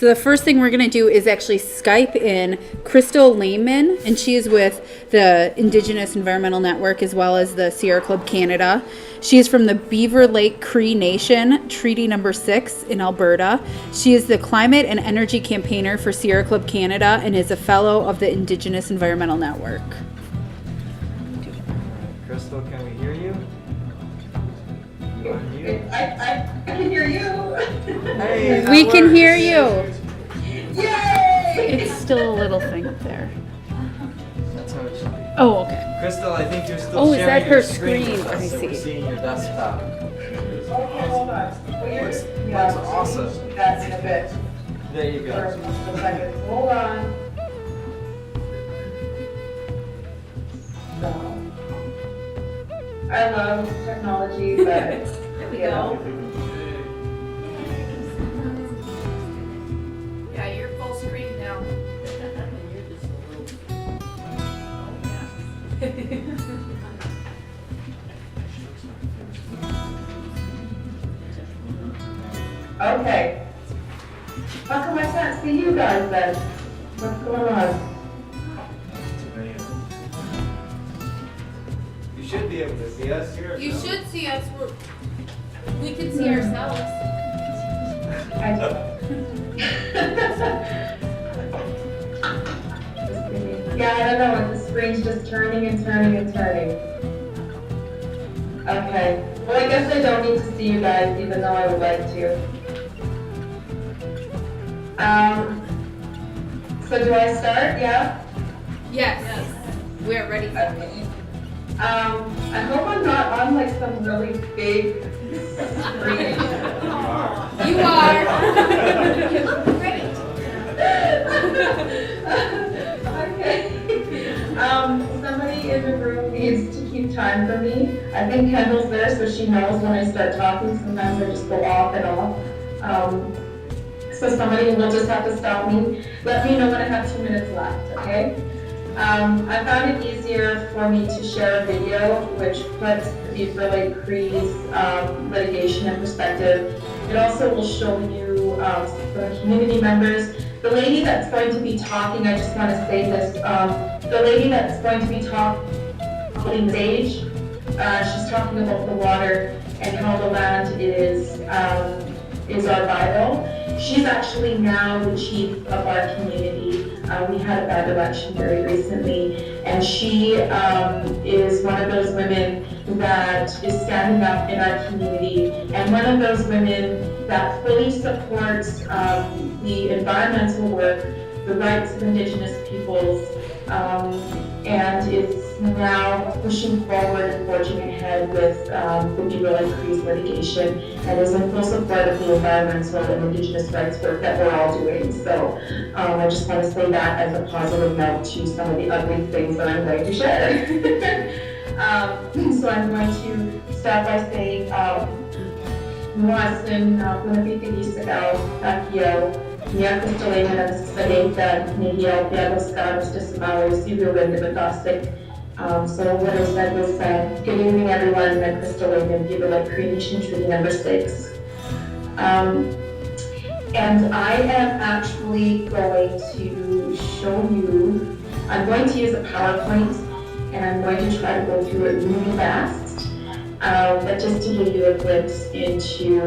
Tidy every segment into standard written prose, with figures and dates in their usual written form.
So the first thing we're going to do is actually Skype in Crystal Lameman, and she is with the Indigenous Environmental Network as well as the Sierra Club Canada. She is from the Beaver Lake Cree Nation, Treaty Number 6 in Alberta. She is the Climate and Energy Campaigner for Sierra Club Canada and is a fellow of the Indigenous Environmental Network. Crystal, can we hear you? I can hear you. Hey, We can hear you. Yay! It's still a little thing up there. That's how it should be. Oh, okay. Crystal, I think you're still Oh, is sharing that your her screen screen? with us, I so we're see. seeing your desktop. Okay, hold on. Looks awesome. That's in a bit. There you For go. a second. Hold on. So, I love technology, but There we go. Yeah, you're full screen now. Okay. How come I can't see you guys then? What's going on? You should be able to see us here. You should see us. We can see ourselves. Yeah, I don't know, the screen's just turning and turning and turning. Okay, well I guess I don't need to see you guys even though I would like to. So do I start? Yeah? Yes. We're ready for it. Okay. I hope I'm not on like some really big screen. You are. You look great. Okay. Somebody in the room needs to keep time for me. I think Kendall's there so she knows when I start talking. Sometimes I just go off and off. So somebody will just have to stop me. Let me know when I have 2 minutes left, okay? I found it easier for me to share a video which puts the Beaver Lake Cree's litigation in perspective. It also will show you the community members. The lady that's going to be talking, I just want to say this, the lady that's going to be talking stage, she's talking about the water and how the land is our Bible. She's actually now the chief of our community. We had a bad election very recently, and she is one of those women that is standing up in our community, and one of those women that fully supports the environmental work, the rights of Indigenous peoples, and is now pushing forward and forging ahead with the Beaver Lake Cree's litigation, and is in full support of the environmental and Indigenous rights work that we're all doing. So I just want to say that as a positive note to some of the ugly things that I'm going to share. So I'm going to start by saying, Madison, Minneapolis, Takio, Mia Crystal Lameman, and Saleta, Nihil, Biagoska, Mr. Samali, Sibu, and Nibatasik. So what I said was, good evening everyone, I'm Crystal Lameman, Beaver Lake Cree Nation, Treaty Number 6. And I am actually going to show you, I'm going to use a PowerPoint, and I'm going to try to go through it really fast. But just to give you a glimpse into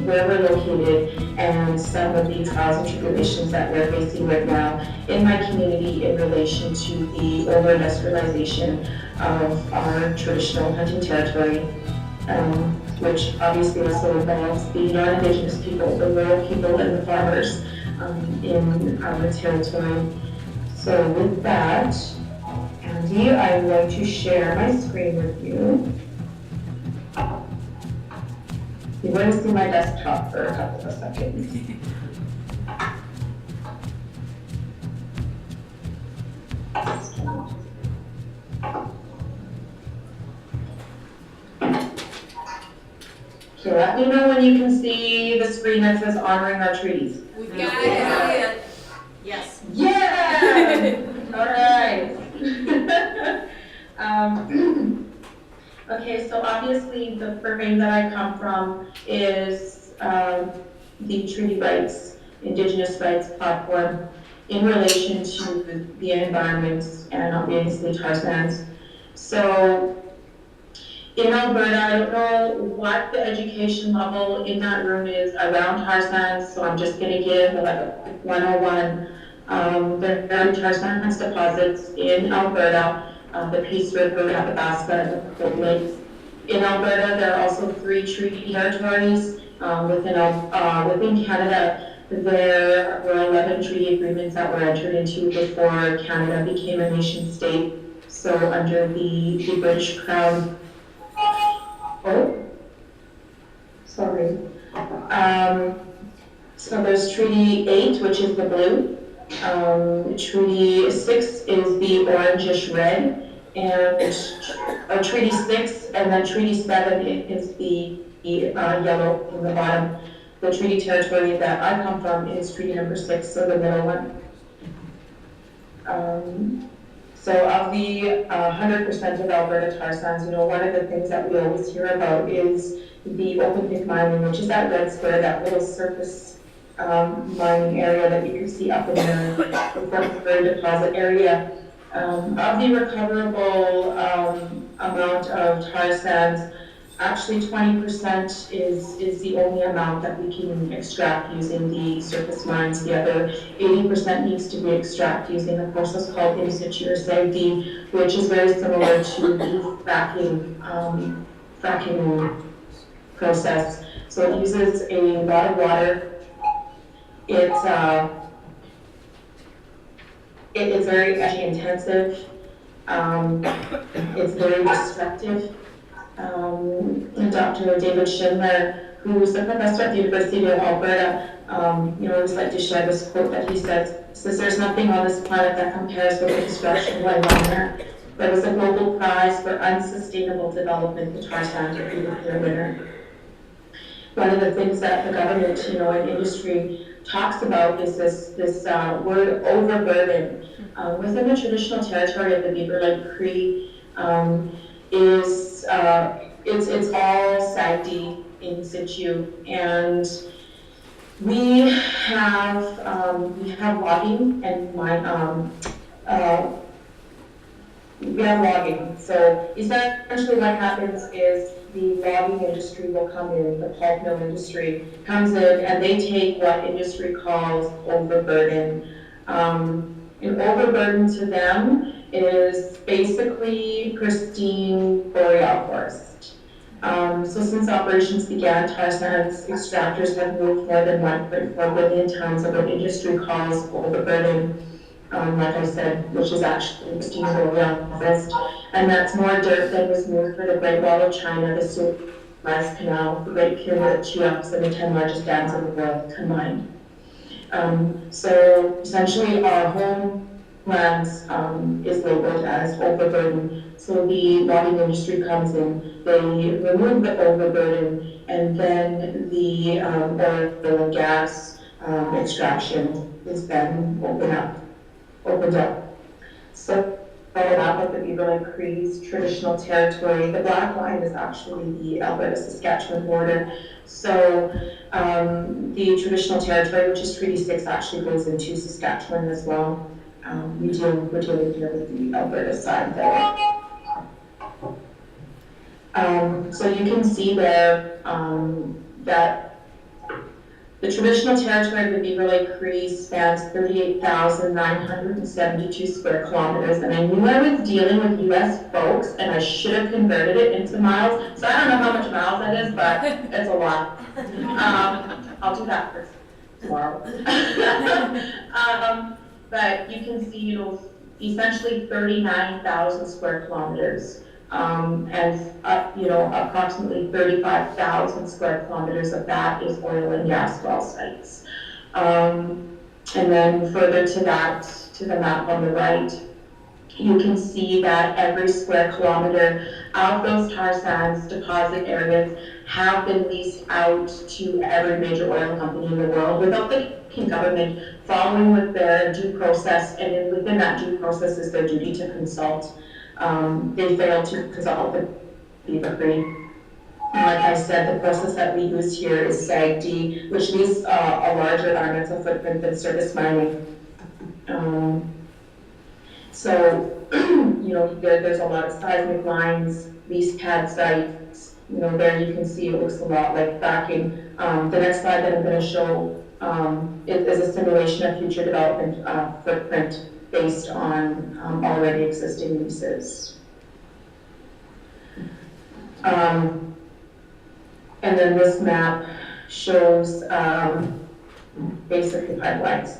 where we're located and some of the trials and tribulations that we're facing right now in my community in relation to the over-industrialization of our traditional hunting territory, which obviously also involves the non-Indigenous people, the rural people, and the farmers in our territory. So with that, Andy, I'm going to share my screen with you. You're going to see my desktop for a couple of seconds. Okay, let me know when you can see the screen that says honoring our treaties. We've got it. Yes. Yeah! All right. Okay, so obviously the frame that I come from is the treaty rights Indigenous rights platform in relation to the environment and obviously tar sands. So in Alberta, I don't know what the education level in that room is around tar sands, so I'm just going to give like a quick 101. There are tar sands deposits in Alberta, the Peace River, the Athabasca, and the Cold Lakes. In Alberta, there are also 3 treaty territories. Within Canada, there were 11 treaty agreements that were entered into before Canada became a nation state. So under the British Crown. Oh, sorry. So there's Treaty 8, which is the blue. Treaty 6 is the orangish red, and Treaty 6, and then Treaty 7 is the yellow in the bottom. The treaty territory that I come from is treaty number 6, so the middle one. So of the 100% of Alberta tar sands, one of the things that we always hear about is the open pit mining, which is that red square, that little surface mining area that you can see up in the deposit area. Of the recoverable amount of tar sands, actually 20% is the only amount that we can extract using the surface mines. The other 80% needs to be extracted using a process called in situ or SAGD, which is very similar to the fracking process. So it uses a lot of water. It is very energy intensive. It's very destructive. And Dr. David Schindler, who's a professor at the University of Alberta, always like to share this quote that he says, "There's nothing on this planet that compares with the destruction going on there. There was a global prize for unsustainable development, the tar sands would be the clear winner." One of the things that the government, and industry talks about is this word overburden. Within the traditional territory of the Beaver Lake Cree, it's all SAGD in situ, and we have logging and we have logging. So essentially what happens is the logging industry will come in, the pulp mill industry comes in, and they take what industry calls overburden. And overburden to them is basically pristine boreal forest. So since operations began, tar sands extractors have moved more than 1.4 billion tons of what industry calls overburden, like I said, which is actually pristine boreal forest. And that's more dirt than was moved for the Great Wall of China, the Suez Canal, the Great Pyramid of Cheops, and the 10 largest dams in the world combined. So essentially our homelands is labeled as overburden. So the logging industry comes in, they remove the overburden, and then the oil and gas extraction is then opened up. So the map of the Beaver Lake Cree's traditional territory, the black line is actually the Alberta-Saskatchewan border. So the traditional territory, which is Treaty 6, actually goes into Saskatchewan as well. We're dealing here with the Alberta side there. So you can see there that the traditional territory of the Beaver Lake Cree spans 38,972 square kilometers, and I knew I was dealing with U.S. folks, and I should have converted it into miles. So I don't know how much miles that is, but it's a lot. I'll do that for tomorrow. But you can see, essentially 39,000 square kilometers. And approximately 35,000 square kilometers of that is oil and gas well sites. And then further to that, to the map on the right, you can see that every square kilometer of those tar sands deposit areas have been leased out to every major oil company in the world without the government following with their due process, and then within that due process is their duty to consult. They failed to consult with Beaver Cree. And like I said, the process that we use here is SAGD, which leaves a larger environmental footprint than surface mining. So, there's a lot of seismic lines, lease pad sites. There you can see it looks a lot like fracking. The next slide that I'm going to show is a simulation of future development footprint based on already existing leases. And then this map shows basically pipelines.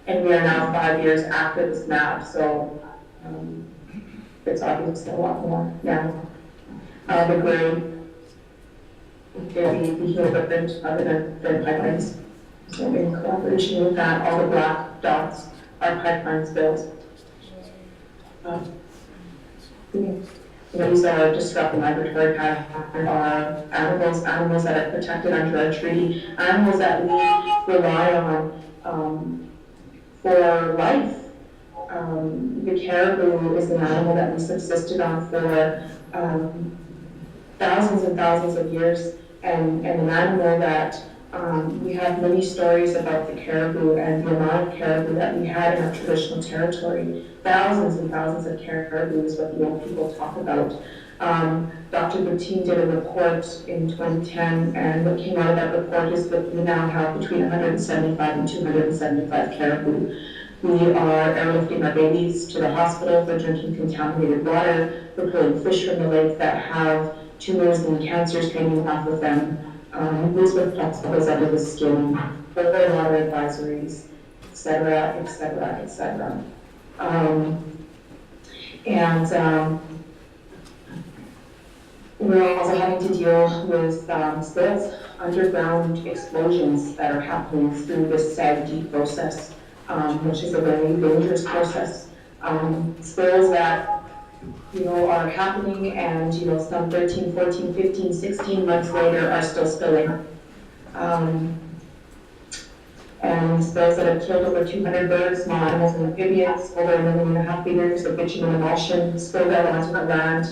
And we are now 5 years after this map, so it's obviously a lot more now. The gray, the heel footprint other than pipelines. So in collaboration with that, all the black dots are pipelines built. These are disrupting migratory pattern, are animals that are protected under our treaty, animals that we rely on for life. The caribou is an animal that we subsisted on for thousands and thousands of years, and an animal that we have many stories about the caribou and the amount of caribou that we had in our traditional territory. Thousands and thousands of caribou is what the old people talk about. Dr. Boutine did a report in 2010, and what came out of that report is that we now have between 175 and 275 caribou. We are airlifting our babies to the hospital for drinking contaminated water. We're pulling fish from the lake that have tumors and cancers hanging off of them. These with toxins under the skin, over water advisories, et cetera, et cetera, et cetera. We're also having to deal with spills, underground explosions that are happening through this SAGD process, which is a very dangerous process. Spills that are happening and, some 13, 14, 15, 16 months later are still spilling. And spills that have killed over 200 birds, small animals and amphibians, over 1.5 million liters of bitumen emulsion spilled out onto the land,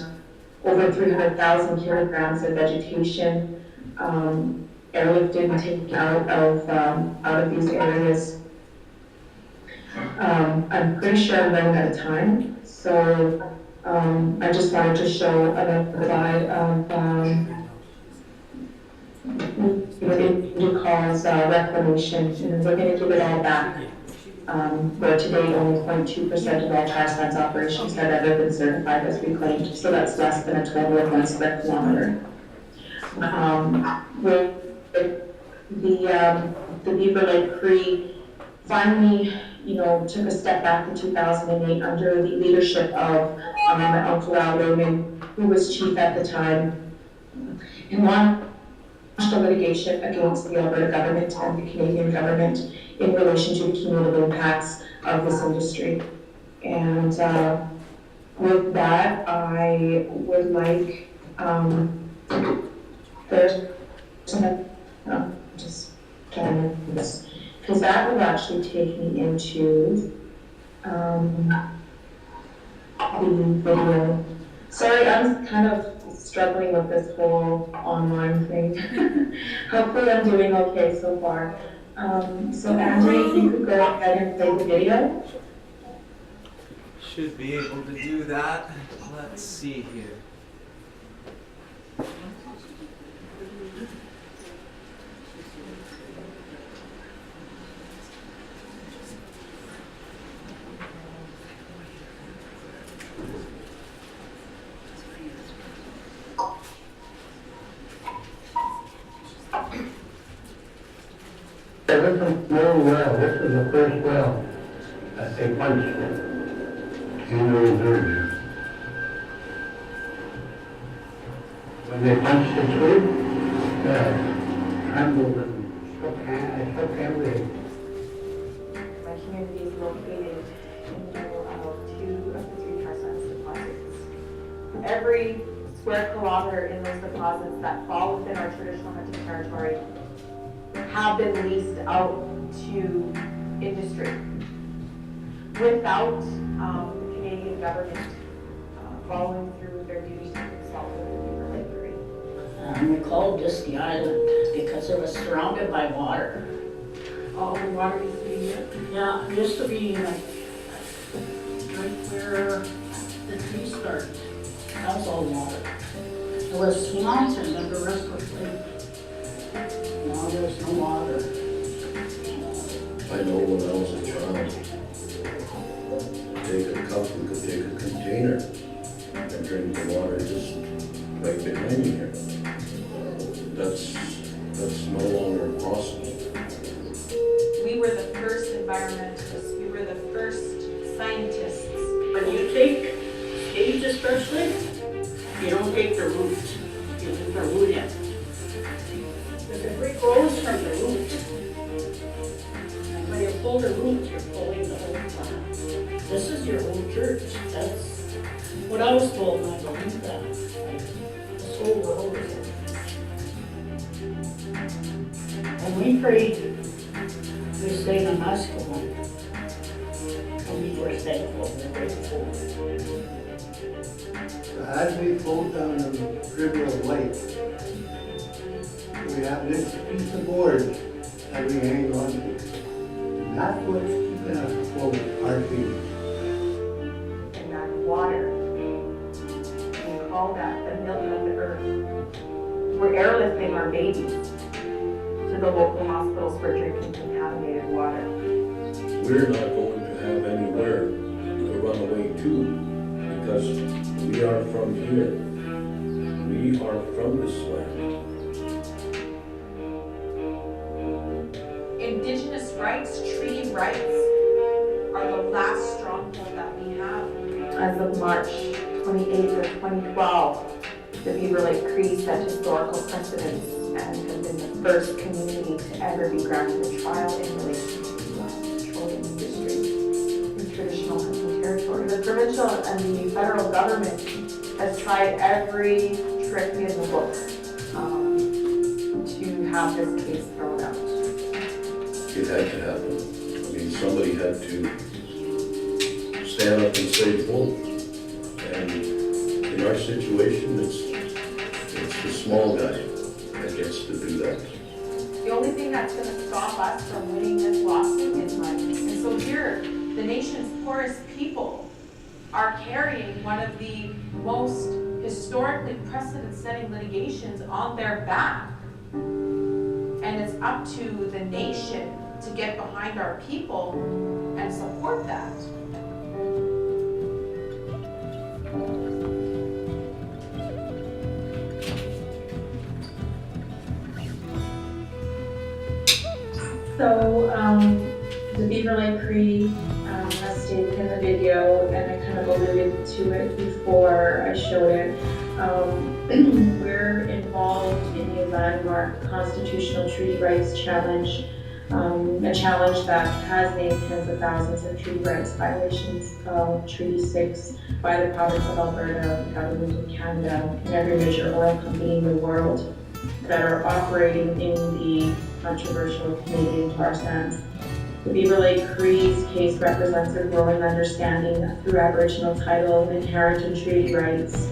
over 300,000 kilograms of vegetation airlifted and taken out of these areas. I'm pretty sure I'm running out of time, so I just wanted to show another slide of what it calls reclamation, and we're going to give it all back. Where today only 0.2% of all tar sands operations have ever been certified as reclaimed, so that's less than a total of 1 square kilometer. With the Beaver Lake Cree finally, took a step back in 2008 under the leadership of Crystal Lameman, who was chief at the time, and launched a litigation against the Alberta government and the Canadian government in relation to the cumulative impacts of this industry. And with that, I would like, just trying to do this, because that would actually take me into the video. Sorry, I'm kind of struggling with this whole online thing. Hopefully I'm doing okay so far. So Andy, if you could go ahead and play the video. Should be able to do that. Let's see here. This is no well. This is the first well that they punched in the reserve. When they punched it through, trembled and shook everything. My community is located in the middle of 2 of the 3 tar sands deposits. Every square kilometer in those deposits that fall within our traditional hunting territory have been leased out to industry without the Canadian government following through their duties to consult with the Beaver Lake Cree. And we called this the island because it was surrounded by water. All the water used to be here. Yeah, it used to be like right where the tree started. That was all water. There was swamps and then the rest was like, no, there was no water. I know when I was a child, take a cup, we could take a container and drink the water just right behind me here. That's no longer possible. We were the first environmentalists. We were the first scientists. When you take sage especially, you don't take the root. You leave the root in. Because it regrows from the root. And when you pull the root, you're pulling the whole plant. This is your own church. That's what I was told, and I believe that. Like, this whole world is a church. When we prayed, we stayed in Mexico. And we were thankful and grateful. As we float down the river of life, we have this piece of board that we hang on to. And that's what's keeping us afloat, our feet. And that water, we call that the milk of the earth. We're airlifting our babies to the local hospitals for drinking contaminated water. We're not going to have anywhere to run away to because we are from here. We are from this land. Indigenous rights, treaty rights, are the last stronghold that we have. As of March 28th of 2012, the Beaver Lake Cree set historical precedents and has been the first community to ever be granted a trial in relation to petroleum industry in traditional hunting territory. The provincial and the federal government has tried every trick in the book to have this case thrown out. It had to happen. I mean, somebody had to stand up and say, bull. And in our situation, it's the small guy that gets to do that. The only thing that's going to stop us from winning this lawsuit is money. And so here, the nation's poorest people are carrying one of the most historically precedent-setting litigations on their back. And it's up to the nation to get behind our people and support that. So, the Beaver Lake Cree has stated in the video, and I kind of alluded to it before I showed it. We're involved in the landmark Constitutional Treaty Rights Challenge, a challenge that has named tens of thousands of treaty rights violations of Treaty 6 by the province of Alberta, the government of Canada, and every major oil company in the world that are operating in the controversial Canadian tar sands. The Beaver Lake Cree's case represents a growing understanding that through Aboriginal title, inherent and treaty rights,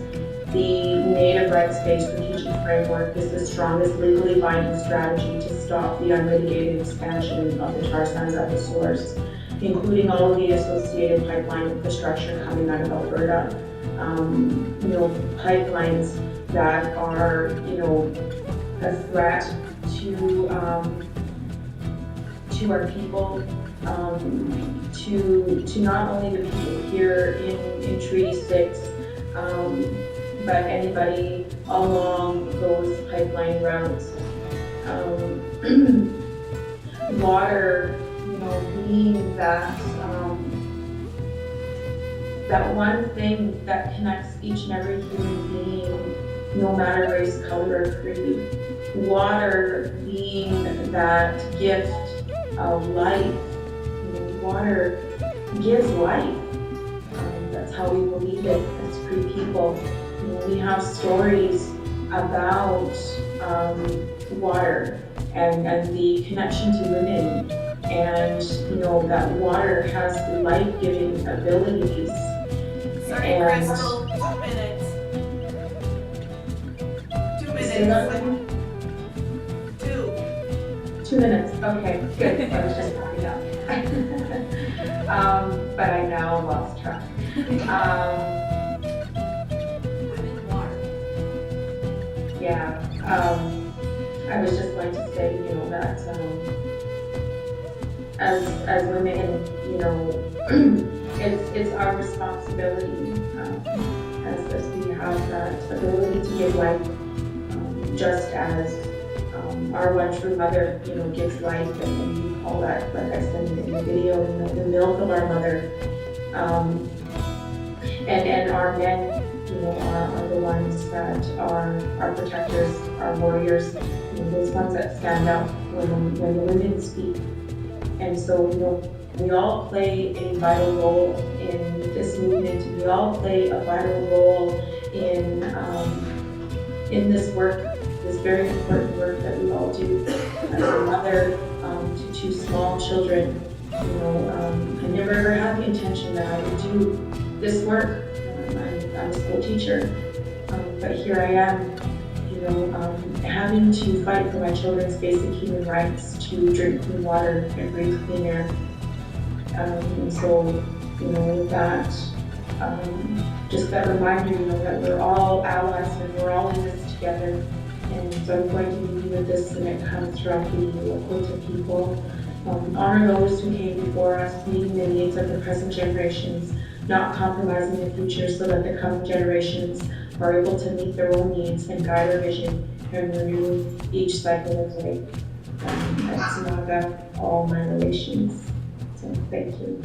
the native rights-based strategic framework is the strongest legally binding strategy to stop the unmitigated expansion of the tar sands at the source, including all of the associated pipeline infrastructure coming out of Alberta. Pipelines that are, a threat to our people, to not only the people here in Treaty 6, but anybody along those pipeline routes. Water, being that one thing that connects each and every human being, no matter race, color, or creed. Water being that gift of life. Water gives life. That's how we believe it as Cree people. We have stories about water and the connection to women, and that water has the life-giving abilities. Sorry, Crystal, 2 minutes. 2 minutes. say that again? 2 minutes, okay, good, I was just popping up. But I now lost track. Yeah, I was just going to say, you know, that as women, you know, it's our responsibility as we have that ability to give life, just as our one true mother, you know, gives life, and we call that, like I said in the video, the milk of our mother. And our men, you know, are the ones that are our protectors, our warriors, you know, those ones that stand up when the women speak. And so, you know, we all play a vital role in this movement. We all play a vital role in this work, this very important work that we all do. As a mother to 2 small children, you know, I never ever had the intention that I would do this work. I'm a school teacher, but here I am, you know, having to fight for my children's basic human rights to drink clean water and breathe clean air. And so, you know, with that, just that reminder, you know, that we're all allies and we're all in this together. And so I'm going to leave you with this, and it comes from the quote of people. Honor those who came before us, meeting the needs of the present generations, not compromising the future so that the coming generations are able to meet their own needs and guide our vision and renew each cycle of life. That's not about all my relations. So thank you.